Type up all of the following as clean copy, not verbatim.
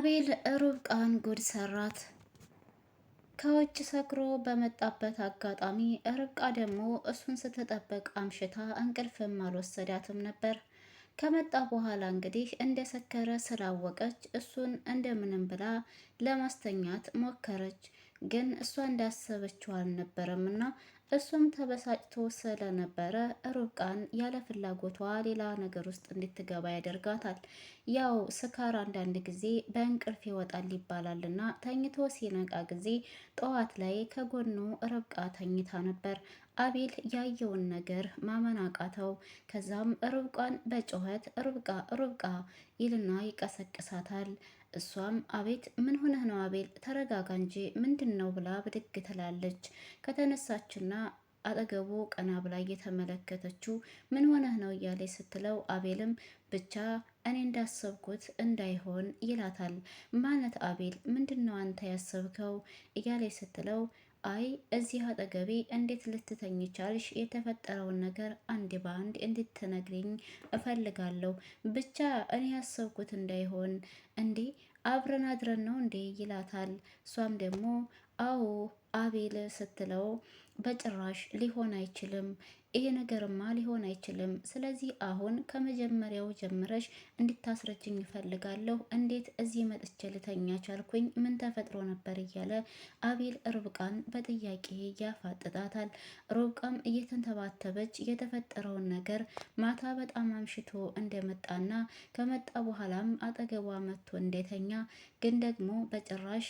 አቤል ርብቃን ጉድ ሰራት። ከውጭ ሰክሮ በመጣበት አጋጣሚ ርብቃ ደግሞ እሱን ስትጠበቅ አምሽታ እንቅልፍም አልወሰዳትም ነበር። ከመጣ በኋላ እንግዲህ እንደሰከረ ስላወቀች እሱን እንደምንም ብላ ለማስተኛት ሞከረች። ግን እሷ እንዳሰበችው አልነበረም እና እሱም ተበሳጭቶ ስለነበረ ርብቃን ያለ ፍላጎቷ ሌላ ነገር ውስጥ እንድትገባ ያደርጋታል። ያው ስካር አንዳንድ ጊዜ በእንቅልፍ ይወጣል ይባላል እና ተኝቶ ሲነቃ ጊዜ ጠዋት ላይ ከጎኑ ርብቃ ተኝታ ነበር። አቤል ያየውን ነገር ማመን አቃተው። ከዛም ርብቃን በጩኸት ርብቃ ርብቃ ይልና ይቀሰቅሳታል። እሷም አቤት ምን ሆነህ ነው አቤል ተረጋጋ እንጂ ምንድን ነው ብላ ብድግ ትላለች። ከተነሳችና አጠገቡ ቀና ብላ እየተመለከተችው ምን ሆነህ ነው እያለች ስትለው አቤልም ብቻ እኔ እንዳሰብኩት እንዳይሆን ይላታል። ማለት አቤል ምንድን ነው አንተ ያሰብከው እያለች ስትለው አይ እዚህ አጠገቤ እንዴት ልትተኝ ቻልሽ? የተፈጠረውን ነገር አንድ በአንድ እንድትነግሪኝ እፈልጋለሁ። ብቻ እኔ ያሰብኩት እንዳይሆን እንዴ አብረን አድረን ነው እንዴ ይላታል። እሷም ደግሞ አዎ አቤል ስትለው በጭራሽ ሊሆን አይችልም፣ ይሄ ነገርማ ሊሆን አይችልም። ስለዚህ አሁን ከመጀመሪያው ጀምረሽ እንድታስረጅኝ እፈልጋለሁ። እንዴት እዚህ መጥቼ ልተኛ ቻልኩኝ? ምን ተፈጥሮ ነበር? እያለ አቤል ርብቃን በጥያቄ ያፋጥጣታል። ርብቃም እየተንተባተበች የተፈጠረውን ነገር ማታ በጣም አምሽቶ እንደመጣና ከመጣ በኋላም አጠገቧ መጥቶ እንደተኛ ግን ደግሞ በጭራሽ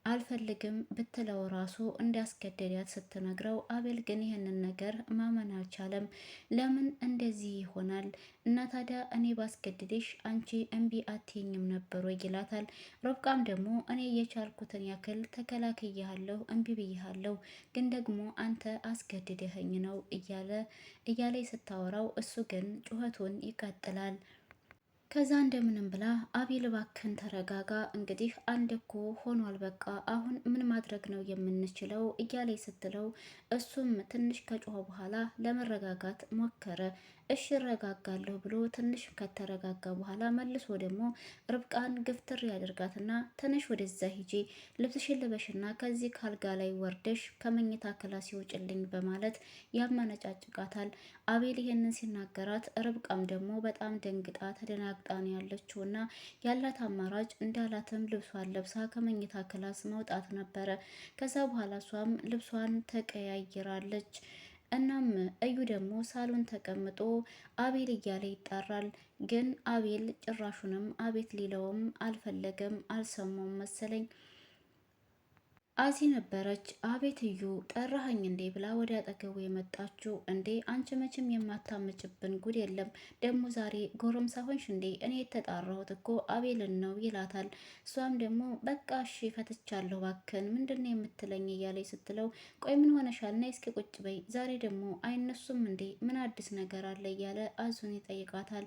አልፈልግም ብትለው ራሱ እንዲያስገደዳት ስትነግረው አቤል ግን ይህንን ነገር ማመን አልቻለም። ለምን እንደዚህ ይሆናል? እና ታዲያ እኔ ባስገድድሽ አንቺ እምቢ አትይኝም ነበሩ ይላታል። ሮብቃም ደግሞ እኔ የቻልኩትን ያክል ተከላክያለሁ፣ እምቢ ብያለሁ፣ ግን ደግሞ አንተ አስገድደኸኝ ነው እያለ ስታወራው እሱ ግን ጩኸቱን ይቀጥላል። ከዛ እንደምንም ብላ አቤል እባክህን ተረጋጋ፣ እንግዲህ አንድ እኮ ሆኗል፣ በቃ አሁን ምን ማድረግ ነው የምንችለው እያለ ስትለው እሱም ትንሽ ከጮኸ በኋላ ለመረጋጋት ሞከረ። እሺ እረጋጋለሁ ብሎ ትንሽ ከተረጋጋ በኋላ መልሶ ደግሞ ርብቃን ግፍትር ያደርጋትና ትንሽ ወደዛ ሂጂ፣ ልብስሽን ልበሽና ከዚህ ካልጋ ላይ ወርደሽ ከመኝታ ክላስ ይውጭልኝ በማለት ያመነጫጭቃታል። አቤል ይሄንን ሲናገራት ርብቃም ደግሞ በጣም ደንግጣ ተደናግጣን ያለችውና ያላት አማራጭ እንዳላትም ልብሷን ለብሳ ከመኝታ ክላስ መውጣት ነበረ። ከዛ በኋላ እሷም ልብሷን ተቀያይራለች። እናም እዩ ደግሞ ሳሎን ተቀምጦ አቤል እያለ ይጣራል። ግን አቤል ጭራሹንም አቤት ሊለውም አልፈለገም፣ አልሰማውም መሰለኝ። አዚ ነበረች። አቤት እዩ ጠራኸኝ እንዴ ብላ ወደ አጠገቡ የመጣችው። እንዴ አንቺ መቼም የማታመጭብን ጉድ የለም፣ ደግሞ ዛሬ ጎረምሳ ሆንሽ እንዴ? እኔ የተጣራሁት እኮ አቤልን ነው ይላታል። እሷም ደግሞ በቃ እሺ ፈትቻለሁ፣ ባክን ምንድን ነው የምትለኝ እያለች ስትለው ቆይ ምን ሆነሻል? ነይ እስኪ ቁጭ በይ፣ ዛሬ ደግሞ አይነሱም እንዴ? ምን አዲስ ነገር አለ? እያለ አዙን ይጠይቃታል።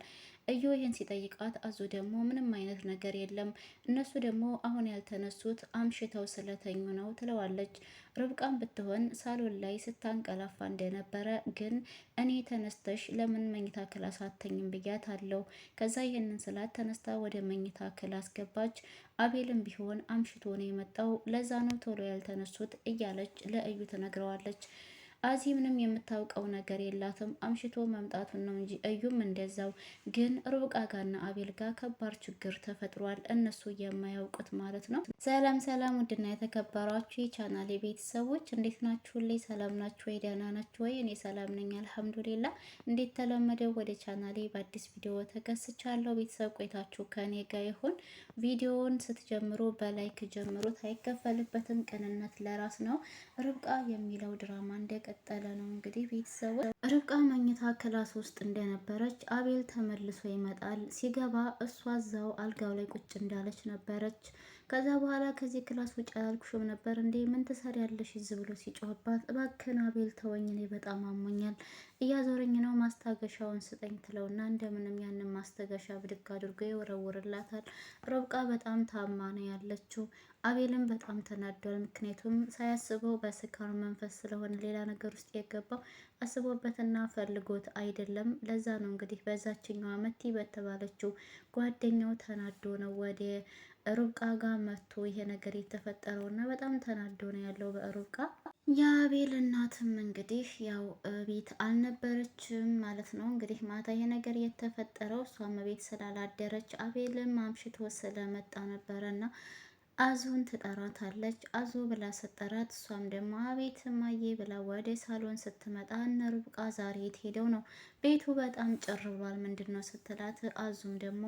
እዩ ይህን ሲጠይቃት አዙ ደግሞ ምንም አይነት ነገር የለም፣ እነሱ ደግሞ አሁን ያልተነሱት አምሽተው ስለተኙ ነው ትለዋለች። ርብቃም ብትሆን ሳሎን ላይ ስታንቀላፋ እንደነበረ ግን እኔ ተነስተሽ ለምን መኝታ ክላስ አተኝም ብያት አለው። ከዛ ይህንን ስላት ተነስታ ወደ መኝታ ክላስ ገባች። አቤልም ቢሆን አምሽቶ ነው የመጣው፣ ለዛ ነው ቶሎ ያልተነሱት እያለች ለእዩ ትነግረዋለች። አዚ ምንም የምታውቀው ነገር የላትም፣ አምሽቶ መምጣቱን ነው እንጂ። እዩም እንደዛው። ግን ርብቃ ጋርና አቤል ጋር ከባድ ችግር ተፈጥሯል፣ እነሱ የማያውቁት ማለት ነው። ሰላም ሰላም፣ ውድና የተከበሯችሁ የቻናሌ ቤተሰቦች እንዴት ናችሁልኝ? ሰላም ናችሁ ወይ? ደህና ናችሁ ወይ? እኔ ሰላም ነኝ አልሐምዱሊላ። እንዴት ተለመደው ወደ ቻናሌ በአዲስ ቪዲዮ ተከስቻለሁ። ቤተሰብ ቆይታችሁ ከኔ ጋር ይሁን። ቪዲዮውን ስትጀምሩ በላይክ ጀምሩት፣ አይከፈልበትም። ቅንነት ለራስ ነው። ርብቃ የሚለው ድራማ እንደቀጠለ ነው። እንግዲህ ቤተሰቦች ርብቃ መኝታ ክላስ ውስጥ እንደነበረች አቤል ተመልሶ ይመጣል። ሲገባ እሷ እዛው አልጋው ላይ ቁጭ እንዳለች ነበረች። ከዛ በኋላ ከዚህ ክላስ ውጭ አላልኩሽም ነበር እንዴ? ምን ትሰሪያለሽ እዚህ ብሎ ሲጮህባት እባክህን አቤል ተወኝ፣ እኔ በጣም አሞኛል፣ እያዞረኝ ነው፣ ማስታገሻውን ስጠኝ ትለውና እንደምንም ያንን ማስታገሻ ብድግ አድርጎ ይወረውርላታል። ርብቃ በጣም ታማ ነው ያለችው። አቤልም በጣም ተናዷል። ምክንያቱም ሳያስበው በስካር መንፈስ ስለሆነ ሌላ ነገር ውስጥ የገባው አስቦበትና ፈልጎት አይደለም። ለዛ ነው እንግዲህ በዛችኛው መቲ በተባለችው ጓደኛው ተናዶ ነው ወደ ርብቃ ጋር መጥቶ ይሄ ነገር የተፈጠረው እና በጣም ተናዶ ነው ያለው በርብቃ። የአቤል እናትም እንግዲህ ያው ቤት አልነበረችም ማለት ነው። እንግዲህ ማታ ይሄ ነገር የተፈጠረው እሷም ቤት ስላላደረች አቤልም አምሽቶ ስለመጣ ነበረ እና አዙን ትጠራታለች። አዙ ብላ ስጠራት እሷም ደግሞ አቤት እማዬ ብላ ወደ ሳሎን ስትመጣ እነ ርብቃ ዛሬ የት ሄደው ነው? ቤቱ በጣም ጭር ብሏል ምንድን ነው ስትላት፣ አዙም ደግሞ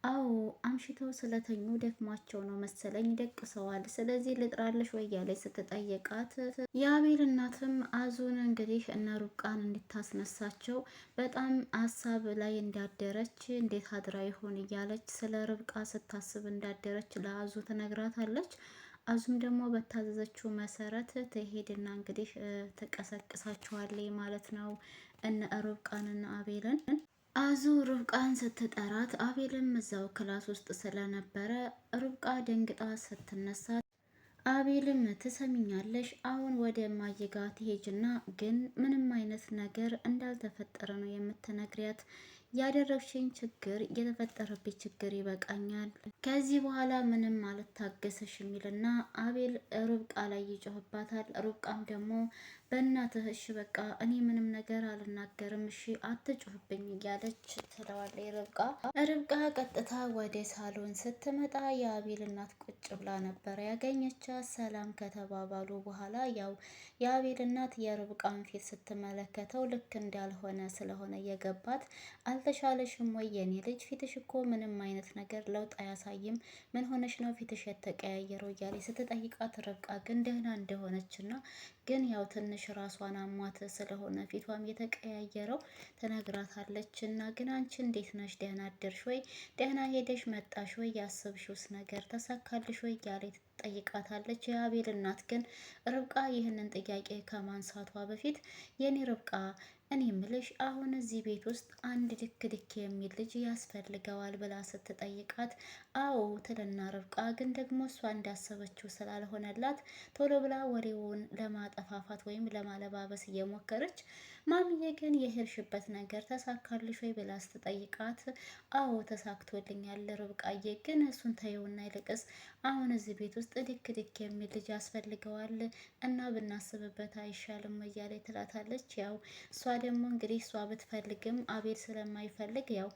አዎ አምሽተው ስለተኙ ደክሟቸው ነው መሰለኝ ደቅሰዋል፣ ስለዚህ ልጥራለሽ ወይ እያለች ስትጠይቃት የአቤል እናትም አዙን እንግዲህ እነ ሩቃን እንድታስነሳቸው በጣም ሀሳብ ላይ እንዳደረች እንዴት አድራ ይሆን እያለች ስለ ርብቃ ስታስብ እንዳደረች ለአዙ ትነግራታለች። አዙም ደግሞ በታዘዘችው መሰረት ትሄድና እንግዲህ ትቀሰቅሳቸዋለች ማለት ነው እነ ርብቃንና አቤልን። አዙ ርብቃን ስትጠራት አቤልም እዛው ክላስ ውስጥ ስለነበረ ርብቃ ደንግጣ ስትነሳ አቤልም ትሰሚኛለሽ፣ አሁን ወደ እማዬ ጋ ትሄጅና ግን ምንም አይነት ነገር እንዳልተፈጠረ ነው የምትነግሪያት። ያደረግሽኝ ችግር የተፈጠረብኝ ችግር ይበቃኛል፣ ከዚህ በኋላ ምንም አልታገሰሽ የሚልና አቤል ርብቃ ላይ ይጮህባታል። ርብቃም ደግሞ በእናትህ እሺ በቃ እኔ ምንም ነገር አልናገርም እሺ አትጩህብኝ እያለች ትለዋለች። ርብቃ ቀጥታ ወደ ሳሎን ስትመጣ የአቤል እናት ቁጭ ብላ ነበር ያገኘቻት። ሰላም ከተባባሉ በኋላ ያው የአቤል እናት የርብቃን ፊት ስትመለከተው ልክ እንዳልሆነ ስለሆነ የገባት፣ አልተሻለሽም ወይ የኔ ልጅ? ፊትሽ እኮ ምንም አይነት ነገር ለውጥ አያሳይም፣ ምን ሆነሽ ነው ፊትሽ የተቀያየረው? እያለች ስትጠይቃት ርብቃ ግን ደህና እንደሆነችና ግን ያው ትንሽ ራሷን አሟት ስለሆነ ፊቷም የተቀያየረው ትነግራታለች። እና ግን አንቺ እንዴት ነሽ? ደህና አደርሽ ወይ? ደህና ሄደሽ መጣሽ ወይ? ያሰብሽውስ ነገር ተሳካልሽ ወይ? እያለች ትጠይቃታለች። የአቤል እናት ግን ርብቃ ይህንን ጥያቄ ከማንሳቷ በፊት የኔ ርብቃ እኔ ምልሽ አሁን እዚህ ቤት ውስጥ አንድ ድክ ድክ የሚል ልጅ ያስፈልገዋል ብላ ስትጠይቃት አዎ ትልና ርብቃ ግን ደግሞ እሷ እንዳሰበችው ስላልሆነላት ቶሎ ብላ ወሬውን ለማጠፋፋት ወይም ለማለባበስ እየሞከረች፣ ማሚዬ ግን የሄድሽበት ነገር ተሳካልሽ ወይ ብላ ስትጠይቃት አዎ ተሳክቶልኛል ርብቃዬ፣ ግን እሱን ተይውና ይልቅስ አሁን እዚህ ቤት ውስጥ ድክ ድክ የሚል ልጅ ያስፈልገዋል እና ብናስብበት አይሻልም እያለች ትላታለች። ያው እሷ ደግሞ እንግዲህ እሷ ብትፈልግም አቤል ስለማይፈልግ ያው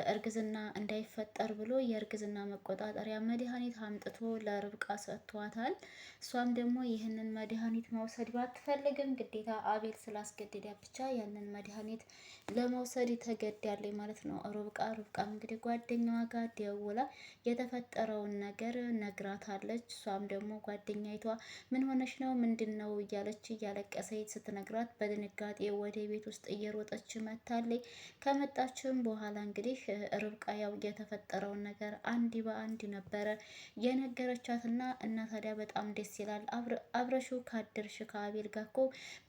እርግዝና እንዳይፈጠር ብሎ የእርግዝና መቆጣጠሪያ መድኃኒት አምጥቶ ለርብቃ ሰጥቷታል። እሷም ደግሞ ይህንን መድኃኒት መውሰድ ባትፈልግም ግዴታ አቤል ስላስገደዳ ብቻ ያንን መድኃኒት ለመውሰድ ተገዳለች ማለት ነው ርብቃም እንግዲህ ጓደኛዋ ጋር ደውላ የተፈጠረውን ነገር ነግራታለች። እሷም ደግሞ ጓደኛይቷ ምን ሆነች ነው ምንድን ነው እያለች እያለቀሰች ስትነግራት በድንጋጤ ወደ ቤት ውስጥ እየሮጠች መታለች። ከመጣችም በኋላ እንግዲህ ርብቃ ያው የተፈጠረውን ነገር አንድ በአንድ ነበረ የነገረቻትና እና ታዲያ በጣም ደስ ይላል አብረሹ ካደርሽ ከአቤል ጋር እኮ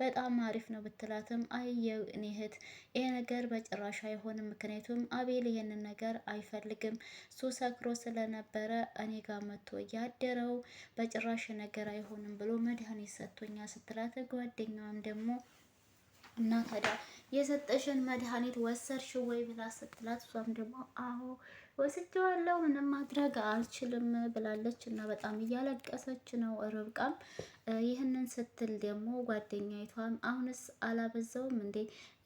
በጣም አሪፍ ነው ብትላትም አይ የኔ እህት ይሄ ነገር በጭራሽ አይሆንም፣ ምክንያቱም አቤል ይሄንን ነገር አይፈልግም፣ እሱ ሰክሮ ስለነበረ እኔ ጋር መጥቶ ያደረው በጭራሽ ነገር አይሆንም ብሎ መድኃኒት ሰጥቶኛ ስትላት፣ ጓደኛዋም ደግሞ እና ታዲያ የሰጠሽን መድኃኒት ወሰድሽው ወይ ብላ ስትላት፣ እሷም ደግሞ አዎ ወስጄዋለሁ ምንም ማድረግ አልችልም ብላለች እና በጣም እያለቀሰች ነው። ርብቃም ይህንን ስትል ደግሞ ጓደኛይቷም አሁንስ አላበዛውም እንዴ?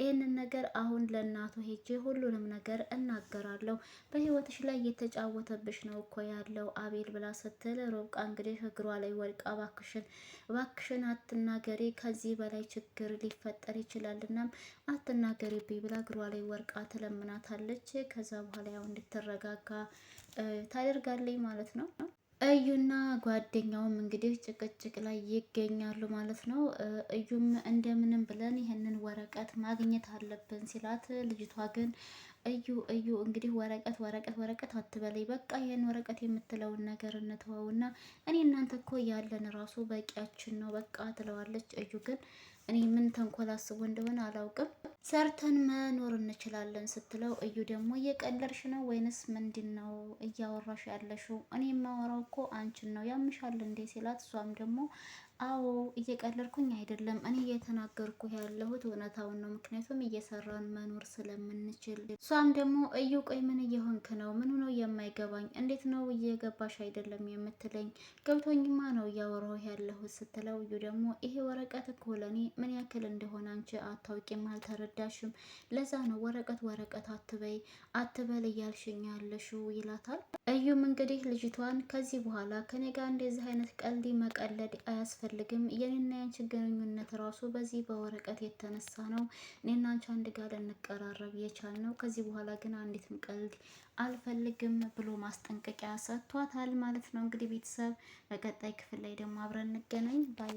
ይህንን ነገር አሁን ለእናቱ ሄጄ ሁሉንም ነገር እናገራለሁ፣ በህይወትሽ ላይ እየተጫወተብሽ ነው እኮ ያለው አቤል ብላ ስትል፣ ርብቃ እንግዲህ እግሯ ላይ ወድቃ እባክሽን አትናገሪ፣ ከዚህ በላይ ችግር ሊፈጠር ይችላልና አትናገሪብኝ ብላ እግሯ ላይ ወርቃ ትለምናታለች። ከዛ በኋላ ያው እንድትረጋጋ ታደርጋለች ማለት ነው። እዩና ጓደኛውም እንግዲህ ጭቅጭቅ ላይ ይገኛሉ ማለት ነው። እዩም እንደምንም ብለን ይህንን ወረቀት ማግኘት አለብን ሲላት፣ ልጅቷ ግን እዩ እንግዲህ ወረቀት አትበለይ፣ በቃ ይህን ወረቀት የምትለውን ነገር እንተወውና እኔ እናንተ እኮ ያለን ራሱ በቂያችን ነው በቃ ትለዋለች። እዩ ግን እኔ ምን ተንኮል አስቦ እንደሆነ አላውቅም፣ ሰርተን መኖር እንችላለን ስትለው፣ እዩ ደግሞ እየቀለድሽ ነው ወይንስ ምንድን ነው እያወራሽ ያለሽው? እኔ የማወራው እኮ አንቺን ነው ያምሻል እንዴ ሲላት፣ እሷም ደግሞ አዎ እየቀለድኩኝ አይደለም። እኔ እየተናገርኩ ያለሁት እውነታውን ነው። ምክንያቱም እየሰራን መኖር ስለምንችል። እሷም ደግሞ እዩ ቆይ ምን እየሆንክ ነው? ምኑ ነው የማይገባኝ? እንዴት ነው እየገባሽ አይደለም የምትለኝ? ገብቶኝማ ነው እያወራሁ ያለሁት ስትለው፣ እዩ ደግሞ ይሄ ወረቀት እኮ ለእኔ ምን ያክል እንደሆነ አንቺ አታውቂም፣ አልተረዳሽም። ለዛ ነው ወረቀት ወረቀት አትበይ አትበል እያልሽኝ ያለሽው ይላታል። እዩም እንግዲህ ልጅቷን ከዚህ በኋላ ከኔ ጋር እንደዚህ አይነት ቀልድ መቀለድ አያስፈልግም። የኔና ያንቺ ግንኙነት ራሱ በዚህ በወረቀት የተነሳ ነው እኔና አንቺ አንድ ጋር ልንቀራረብ የቻልነው። ከዚህ በኋላ ግን አንዲትም ቀልድ አልፈልግም ብሎ ማስጠንቀቂያ ሰጥቷታል ማለት ነው። እንግዲህ ቤተሰብ በቀጣይ ክፍል ላይ ደግሞ አብረን እንገናኝ ባይ